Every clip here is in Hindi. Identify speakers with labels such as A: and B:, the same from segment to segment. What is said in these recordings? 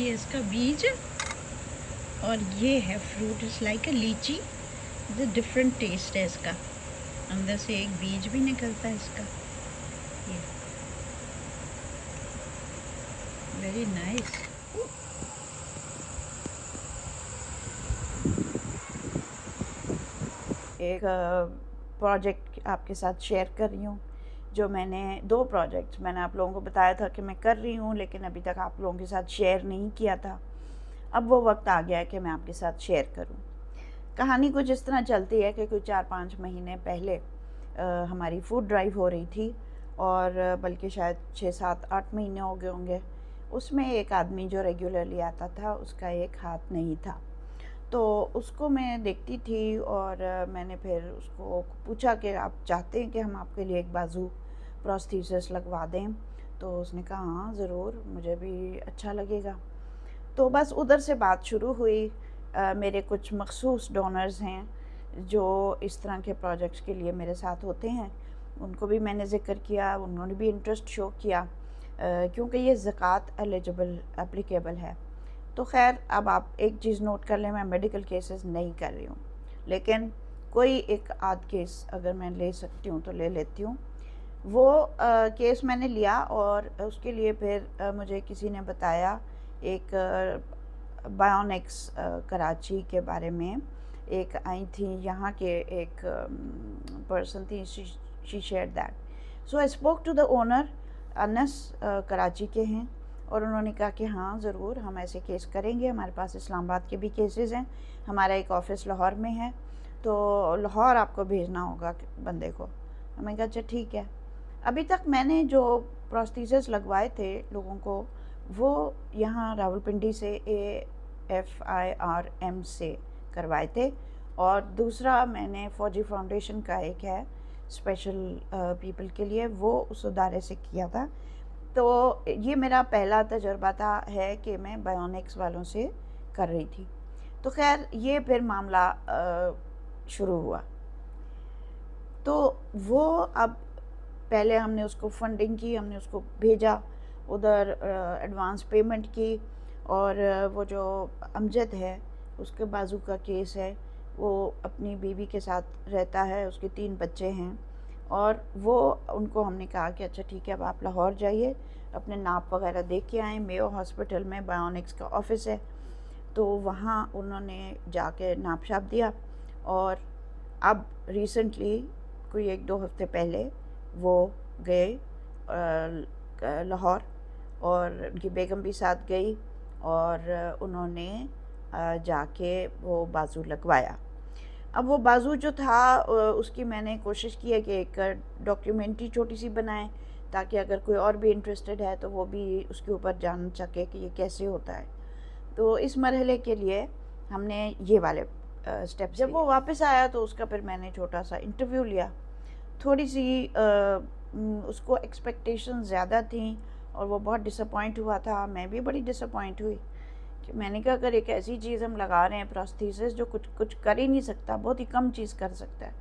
A: ये इसका बीज और ये है फ्रूट, इज लाइक अ लीची। डिफरेंट टेस्ट है इसका। अंदर से एक बीज भी निकलता है इसका। ये वेरी नाइस। एक प्रोजेक्ट आपके साथ शेयर कर रही हूँ। जो मैंने 2 प्रोजेक्ट्स मैंने आप लोगों को बताया था कि मैं कर रही हूँ, लेकिन अभी तक आप लोगों के साथ शेयर नहीं किया था। अब वो वक्त आ गया है कि मैं आपके साथ शेयर करूँ। कहानी कुछ इस तरह चलती है कि कुछ 4-5 महीने पहले हमारी फूड ड्राइव हो रही थी, और बल्कि शायद 6-7-8 महीने हो गए होंगे। उसमें एक आदमी जो रेगुलरली आता था, उसका एक हाथ नहीं था। तो उसको मैं देखती थी, और मैंने फिर उसको पूछा कि आप चाहते हैं कि हम आपके लिए एक बाजू प्रोस्थेसिस लगवा दें? तो उसने कहा हाँ ज़रूर, मुझे भी अच्छा लगेगा। तो बस उधर से बात शुरू हुई। मेरे कुछ मखसूस डोनर्स हैं जो इस तरह के प्रोजेक्ट्स के लिए मेरे साथ होते हैं, उनको भी मैंने ज़िक्र किया, उन्होंने भी इंटरेस्ट शो किया, क्योंकि ये ज़कात एलिजिबल एप्लीकेबल है। तो खैर, अब आप एक चीज़ नोट कर लें, मैं मेडिकल केसेस नहीं कर रही हूँ, लेकिन कोई एक आध केस अगर मैं ले सकती हूँ तो ले लेती हूँ। वो केस मैंने लिया, और उसके लिए फिर मुझे किसी ने बताया एक बायोनिक्स कराची के बारे में। एक आई थी यहाँ के, एक पर्सन थी, she share that. So I spoke to the owner. Anas Karachi के हैं, और उन्होंने कहा कि हाँ ज़रूर हम ऐसे केस करेंगे, हमारे पास इस्लामाबाद के भी केसेस हैं, हमारा एक ऑफ़िस लाहौर में है, तो लाहौर आपको भेजना होगा बंदे को। मैंने कहा अच्छा ठीक है। अभी तक मैंने जो प्रोस्थेसिस लगवाए थे लोगों को, वो यहाँ रावलपिंडी से AFIRM से करवाए थे, और दूसरा मैंने फौजी फाउंडेशन का एक है स्पेशल पीपल के लिए, वो उस अदारे से किया था। तो ये मेरा पहला तजुर्बा था है कि मैं बायोनिक्स वालों से कर रही थी। तो खैर, ये फिर मामला शुरू हुआ। तो वो अब पहले हमने उसको फंडिंग की, हमने उसको भेजा उधर, एडवांस पेमेंट की, और वो जो अमजद है उसके बाजू का केस है, वो अपनी बीवी के साथ रहता है, उसके 3 बच्चे हैं, और वो उनको हमने कहा कि अच्छा ठीक है, अब आप लाहौर जाइए, अपने नाप वगैरह दे के आएँ। मेयो हॉस्पिटल में बायोनिक्स का ऑफिस है, तो वहाँ उन्होंने जाके नाप छाप दिया, और अब रिसेंटली कोई 1-2 हफ्ते पहले वो गए लाहौर, और उनकी बेगम भी साथ गई, और उन्होंने जाके वो बाजू लगवाया। अब वो बाजू जो था, उसकी मैंने कोशिश की है कि एक डॉक्यूमेंट्री छोटी सी बनाएं, ताकि अगर कोई और भी इंटरेस्टेड है तो वो भी उसके ऊपर जान सके कि ये कैसे होता है। तो इस मरहले के लिए हमने ये वाले स्टेप। जब वो वापस आया तो उसका फिर मैंने छोटा सा इंटरव्यू लिया। थोड़ी सी उसको एक्सपेक्टेशन ज़्यादा थी, और वो बहुत डिसअपॉइंट हुआ था, मैं भी बड़ी डिसअपॉइंट हुई कि मैंने कहा अगर एक ऐसी चीज़ हम लगा रहे हैं प्रोस्थेसिस जो कुछ कर ही नहीं सकता, बहुत ही कम चीज़ कर सकता है,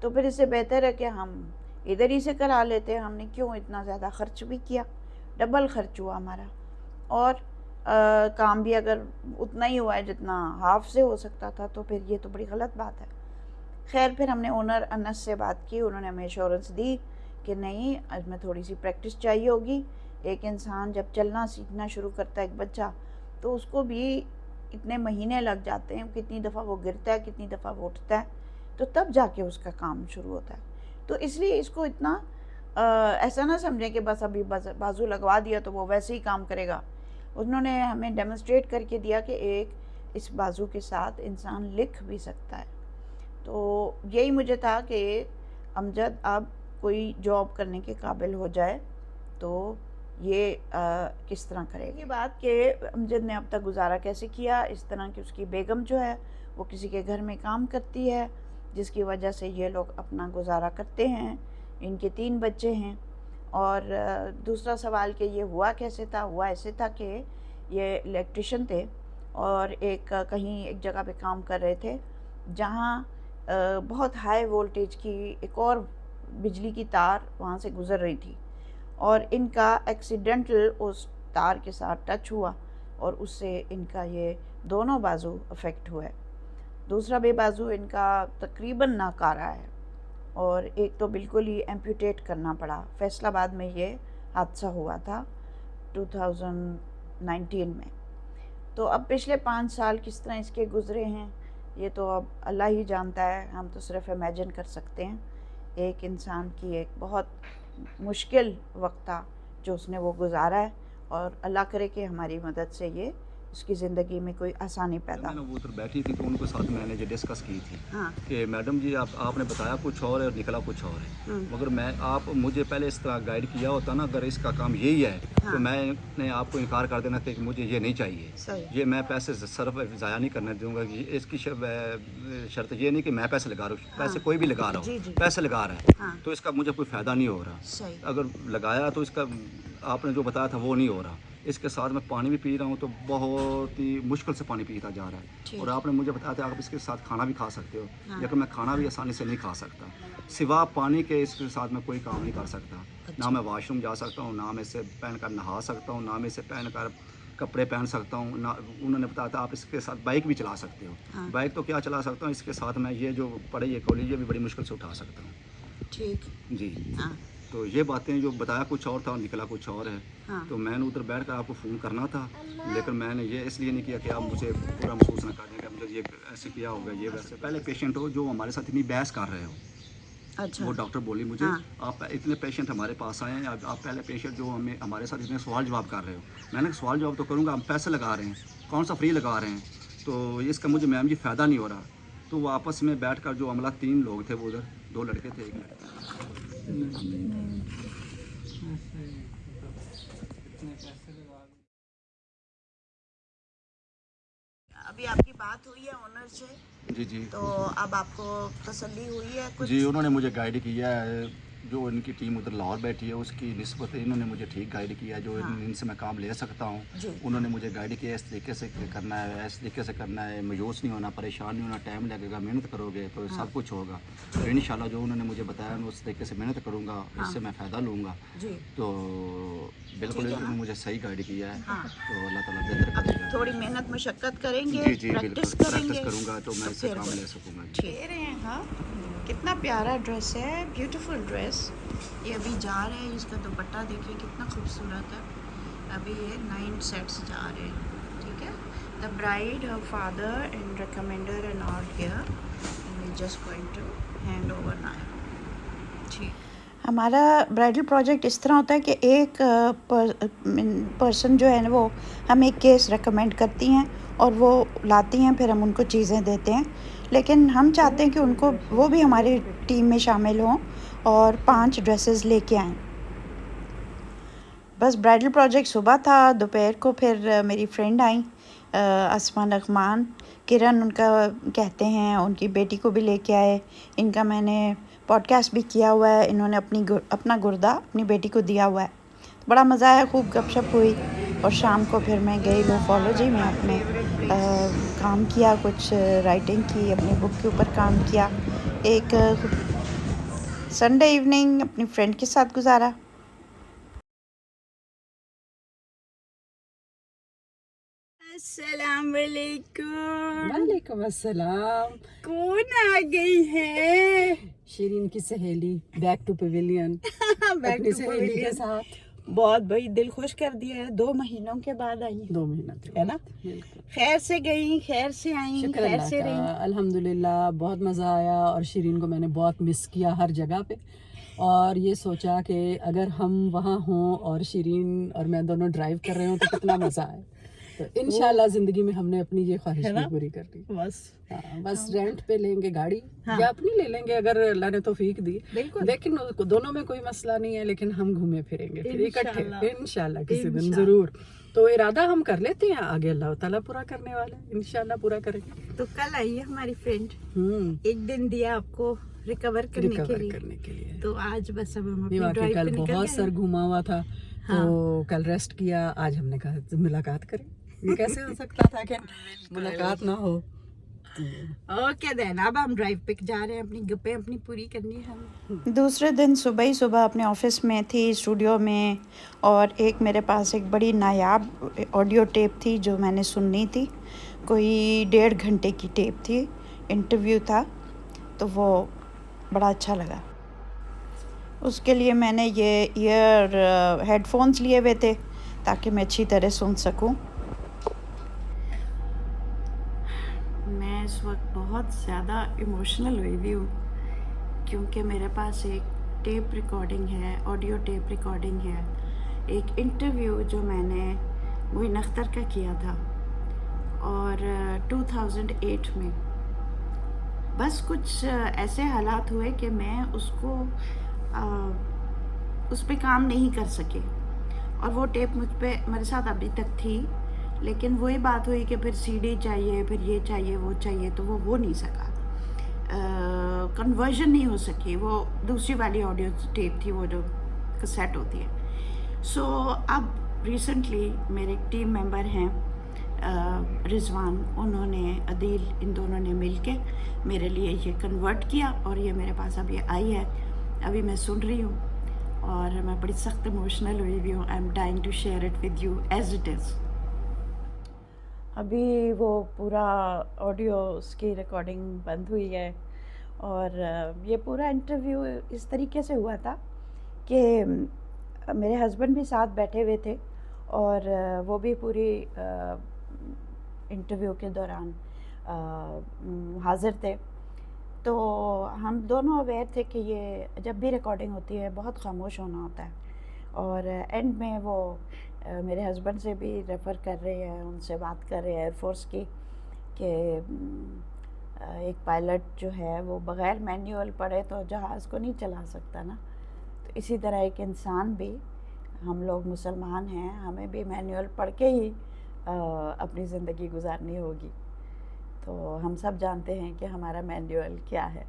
A: तो फिर इससे बेहतर है कि हम इधर ही से करा लेते हैं। हमने क्यों इतना ज़्यादा ख़र्च भी किया, डबल ख़र्च हुआ हमारा, और काम भी अगर उतना ही हुआ है जितना हाफ से हो सकता था, तो फिर ये तो बड़ी गलत बात है। खैर, फिर हमने ओनर अनस से बात की, उन्होंने हमें एश्योरेंस दी कि नहीं, इसमें थोड़ी सी प्रैक्टिस चाहिए होगी। एक इंसान जब चलना सीखना शुरू करता है, एक बच्चा, तो उसको भी इतने महीने लग जाते हैं, कितनी दफ़ा वो गिरता है, कितनी दफ़ा वो उठता है, तो तब जाके उसका काम शुरू होता है। तो इसलिए इसको इतना ऐसा ना समझें कि बस अभी बाजू लगवा दिया तो वो वैसे ही काम करेगा। उन्होंने हमें डेमोन्स्ट्रेट करके दिया कि एक इस बाजू के साथ इंसान लिख भी सकता है। तो यही मुझे था कि अमजद अब कोई जॉब करने के काबिल हो जाए तो ये किस तरह करेगी। ये बात कि अमजद ने अब तक गुजारा कैसे किया, इस तरह की उसकी बेगम जो है वो किसी के घर में काम करती है, जिसकी वजह से ये लोग अपना गुजारा करते हैं। इनके 3 बच्चे हैं। और दूसरा सवाल कि ये हुआ कैसे था, हुआ ऐसे था कि ये इलेक्ट्रिशियन थे, और कहीं एक जगह पे काम कर रहे थे जहाँ बहुत हाई वोल्टेज की एक और बिजली की तार वहाँ से गुज़र रही थी, और इनका एक्सीडेंटल उस तार के साथ टच हुआ, और उससे इनका ये दोनों बाजू अफेक्ट हुआ है। दूसरा भी बाजू इनका तकरीबन नाकारा है और एक तो बिल्कुल ही एम्पूटेट करना पड़ा। फैसलाबाद में ये हादसा हुआ था 2019 में। तो अब पिछले 5 साल किस तरह इसके गुज़रे हैं ये तो अब अल्लाह ही जानता है, हम तो सिर्फ इमेजिन कर सकते हैं। एक इंसान की एक बहुत मुश्किल वक्त था जो उसने वो गुजारा है और अल्लाह करे कि हमारी मदद से ये उसकी ज़िंदगी में कोई आसानी पैदा हो।
B: वो उधर बैठी थी तो उनको साथ मैंने ये डिस्कस की थी
A: हाँ
B: कि मैडम जी आपने बताया कुछ और है और निकला कुछ और है, मगर आप मुझे पहले इस तरह गाइड किया होता ना, अगर इसका काम यही है
A: हाँ।
B: तो मैंने आपको इनकार कर देना था कि मुझे ये नहीं चाहिए,
A: सही।
B: ये मैं पैसे सिर्फ ज़ाया नहीं करने दूंगा। कि इसकी शर्त ये नहीं कि मैं पैसे लगा रहा हूँ, पैसे कोई भी लगा रहा
A: जी,
B: हूँ,
A: जी।
B: पैसे लगा रहा है
A: हाँ
B: तो इसका मुझे कोई फ़ायदा नहीं हो रहा।
A: सही।
B: अगर लगाया तो इसका आपने जो बताया था वो नहीं हो रहा। इसके साथ मैं पानी भी पी रहा हूँ तो बहुत ही मुश्किल से पानी पीता जा रहा है। और आपने मुझे बताया था आप इसके साथ खाना भी खा सकते हो,
A: हाँ।
B: लेकिन मैं खाना भी आसानी से नहीं खा सकता। सिवा पानी के इसके साथ मैं कोई काम नहीं कर सकता।
A: अच्छा।
B: ना मैं वॉशरूम जा सकता हूँ, ना मैं इसे पहन कर नहा सकता हूँ, ना मैं इसे पहन कर कपड़े पहन सकता हूँ, ना उन्होंने बताया था आप इसके साथ बाइक भी चला सकते हो।
A: हाँ।
B: बाइक तो क्या चला सकता हूँ, इसके साथ मैं ये जो पड़े ये कॉलेज ये भी बड़ी मुश्किल से उठा सकता हूँ।
A: ठीक।
B: जी
A: हाँ
B: तो ये बातें जो बताया कुछ और था और निकला कुछ और है।
A: हाँ
B: तो मैंने उधर बैठ कर आपको फ़ोन करना था, लेकिन मैंने ये इसलिए नहीं किया कि आप मुझे पूरा महसूस ना कर दें कि मुझे ये ऐसे किया होगा ये वैसे। पहले पेशेंट हो जो हमारे साथ इतनी बहस कर रहे हो,
A: अच्छा।
B: वो डॉक्टर बोली मुझे
A: हाँ।
B: आप इतने पेशेंट हमारे पास आए हैं, आप पहले पेशेंट जो हमारे साथ इतने सवाल जवाब कर रहे हो। मैंने कहा सवाल जवाब तो करूँगा, हम पैसे लगा रहे हैं, कौन सा फ्री लगा रहे हैं, तो इसका मुझे मैम जी फ़ायदा नहीं हो रहा। तो वो आपस में बैठ कर जो अमला 3 लोग थे, वो उधर 2 लड़के थे, 1 लड़का।
A: अभी आपकी बात हुई है ओनर से,
B: जी जी
A: तो अब आपको तसल्ली हुई है कुछ?
B: जी, उन्होंने मुझे गाइड किया है। जो इनकी टीम उधर लाहौर बैठी है उसकी निस्बत इन्होंने मुझे ठीक गाइड किया है। जो
A: हाँ।
B: इनसे मैं काम ले सकता हूँ,
A: जी।
B: उन्होंने मुझे गाइड किया इस तरीके से करना है, इस तरीके से करना है, मायूस नहीं होना, परेशान नहीं होना, टाइम लगेगा, मेहनत करोगे तो
A: हाँ।
B: सब कुछ होगा। तो इंशाल्लाह जो उन्होंने मुझे बताया मैं उस तरीके से मेहनत करूँगा,
A: हाँ।
B: इससे मैं फ़ायदा लूँगा।
A: जी।
B: तो बिल्कुल
A: ठीक है।
B: इन्होंने मुझे सही गाइड किया है।
A: हाँ।
B: तो अल्लाह ताला बेहतर
A: अब
B: करेगा।
A: थोड़ी मेहनत मशक्क़त करेंगे,
B: जी जी
A: प्रैक्टिस
B: बिल्कुल,
A: करेंगे,
B: प्रैक्टिस करूँगा तो मैं इससे
A: फिर
B: काम
A: बस।
B: ले सकूँगा।
A: दे रहे हैं। हाँ कितना प्यारा ड्रेस है, ब्यूटीफुल ड्रेस। ये अभी जा रहे हैं, इसका दुपट्टा देखिए कितना खूबसूरत है। अभी ये 9 सेट्स जा रहे हैं, ठीक है। The bride, her father and recommender and all here, we just going to hand over now. ठीक। हमारा ब्राइडल प्रोजेक्ट इस तरह होता है कि एक पर्सन जो है ना वो हम एक केस रेकमेंड करती हैं और वो लाती हैं, फिर हम उनको चीज़ें देते हैं। लेकिन हम चाहते हैं कि उनको वो भी हमारी टीम में शामिल हों और 5 ड्रेसेस लेके आएँ। बस ब्राइडल प्रोजेक्ट सुबह था, दोपहर को फिर मेरी फ्रेंड आई असमा नगमान, किरण उनका कहते हैं, उनकी बेटी को भी लेके आए। इनका मैंने पॉडकास्ट भी किया हुआ है, इन्होंने अपना गुर्दा अपनी बेटी को दिया हुआ है। बड़ा मज़ा आया, खूब गपशप हुई। और शाम को फिर मैं गई लोफोलॉजी में, अपने काम किया, कुछ राइटिंग की, अपनी बुक के ऊपर काम किया। एक संडे इवनिंग अपनी फ्रेंड के साथ गुजारा। अस्सलाम वालेकुम।
C: वालेकुम अस्सलाम।
A: कौन आ गई है?
C: शिरीन की सहेली बैक टू पवेलियन अपनी सहेली के साथ।
A: बहुत भाई दिल खुश कर दिया है, 2 महीनों के बाद आई
C: 2 महीना
A: है ना। खैर से गई, खैर से आई,
C: शुक्र
A: खैर
C: अल्लाह
A: से
C: का,
A: रही।
C: अल्हम्दुलिल्लाह बहुत मज़ा आया। और शिरीन को मैंने बहुत मिस किया हर जगह पे, और ये सोचा कि अगर हम वहाँ हों और शिरीन और मैं दोनों ड्राइव कर रहे हों तो कितना मज़ा आए। तो इंशाल्लाह ज़िंदगी में हमने अपनी ये ख्वाहिश भी पूरी कर ली।
A: बस
C: बस रेंट पे लेंगे गाड़ी,
A: हाँ।
C: या अपनी ले लेंगे अगर अल्लाह ने तौफीक दी।
A: बिल्कुल।
C: लेकिन दोनों में कोई मसला नहीं है, लेकिन हम घूमे फिरेंगे फिर इकट्ठे इंशाल्लाह किसी दिन
A: इंशाल्लाह।
C: जरूर। तो इरादा हम कर लेते हैं, आगे अल्लाह ताला पूरा करने वाला है, इंशाल्लाह पूरा करेंगे।
A: तो कल आई है हमारी फ्रेंड, एक दिन दिया आपको रिकवर करने के लिए। तो आज बस अब हम अपनी ड्राइव
C: कल
A: पे निकल
C: बहुत
A: गए।
C: सर घुमा हुआ था।
A: हाँ।
C: तो कल रेस्ट किया, आज हमने कहा मुलाकात करें। ये कैसे हो सकता था कि मुलाकात ना हो। ओके देन, अब हम ड्राइव पे जा रहे हैं, अपनी गप्पे अपनी पूरी करनी है हमें।
A: दूसरे दिन सुबह ही सुबह अपने ऑफिस में थी, स्टूडियो में, और एक मेरे पास एक बड़ी नायाब ऑडियो टेप थी जो मैंने सुननी थी। कोई 1.5 घंटे की टेप थी, इंटरव्यू था, तो वो बड़ा अच्छा लगा। उसके लिए मैंने ये हेडफोन्स लिए हुए थे ताकि मैं अच्छी तरह सुन सकूं। मैं इस वक्त बहुत ज़्यादा इमोशनल हुई हुई हूँ क्योंकि मेरे पास एक टेप रिकॉर्डिंग है, ऑडियो टेप रिकॉर्डिंग है, एक इंटरव्यू जो मैंने मोइन अख्तर का किया था और 2008 में। बस कुछ ऐसे हालात हुए कि मैं उसको उस पर काम नहीं कर सके और वो टेप मेरे साथ अभी तक थी, लेकिन वही बात हुई कि फिर सीडी चाहिए, फिर ये चाहिए, वो चाहिए, तो वो हो नहीं सका, कन्वर्जन नहीं हो सकी। वो दूसरी वाली ऑडियो टेप थी, वो जो कैसेट होती है। सो अब रिसेंटली मेरे एक टीम मेंबर हैं रिजवान, उन्होंने, अदील, इन दोनों ने मिलके मेरे लिए ये कन्वर्ट किया और ये मेरे पास अब ये आई है। अभी मैं सुन रही हूँ और मैं बड़ी सख्त इमोशनल हुई भी हूँ। I am dying to share it with you as it is. अभी वो पूरा ऑडियो उसकी रिकॉर्डिंग बंद हुई है और ये पूरा इंटरव्यू इस तरीके से हुआ था कि मेरे हस्बैंड भी साथ बैठे हुए थे और वो भी पूरी इंटरव्यू के दौरान हाज़िर थे। तो हम दोनों अवेयर थे कि ये जब भी रिकॉर्डिंग होती है बहुत खामोश होना होता है और एंड में वो मेरे हस्बैंड से भी रेफ़र कर रहे हैं, उनसे बात कर रहे हैं एयरफोर्स की कि एक पायलट जो है वो बग़ैर मैनुअल पढ़े तो जहाज़ को नहीं चला सकता ना। तो इसी तरह एक इंसान भी, हम लोग मुसलमान हैं, हमें भी मैनुअल पढ़ के ही अपनी ज़िंदगी गुजारनी होगी। तो हम सब जानते हैं कि हमारा मैनुअल क्या है।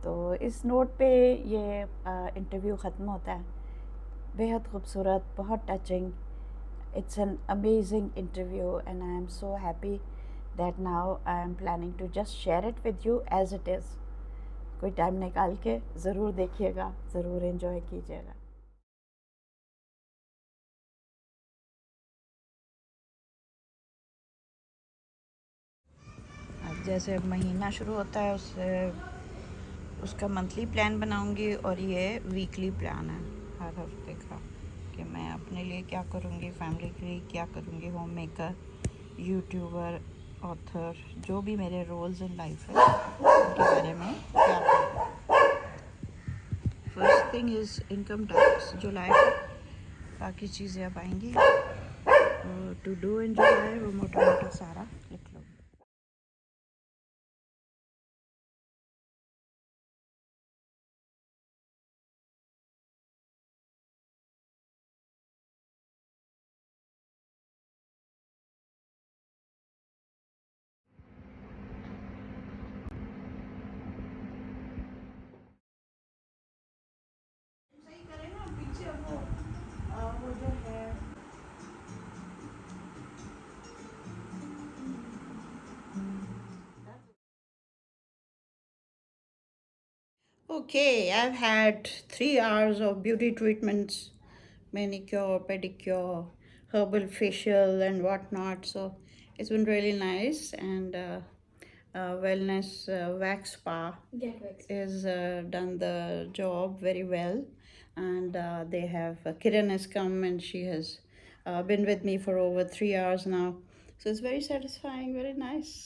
A: तो इस नोट पे ये इंटरव्यू ख़त्म होता है। बेहद खूबसूरत, बहुत touching, it's an amazing interview and I am so happy that now I am planning to just share it with you as it is. कोई टाइम निकाल के ज़रूर देखिएगा, ज़रूर एंजॉय कीजिएगा। अब जैसे अब महीना शुरू होता है उसका मंथली प्लान बनाऊंगी और ये वीकली प्लान है हर हफ्ते का कि मैं अपने लिए क्या करूंगी, फैमिली के लिए क्या करूंगी, होम मेकर, यूट्यूबर, ऑथर, जो भी मेरे रोल्स इन लाइफ है उनके बारे में क्या करूँ। First thing is income tax जुलाई को, बाकी चीज़ें अब आएंगी। टू डू इन जुलाई वो मोटा मोटा सारा लिख लो। सही करें ना पीछे वो जो है। Okay, I've had 3 hours of beauty treatments, manicure, pedicure, herbal facial, and whatnot. So it's been really nice. And wellness wax spa is done the job very well. And they have Kiran has come and she has been with me for over 3 hours now. So it's very satisfying, very nice.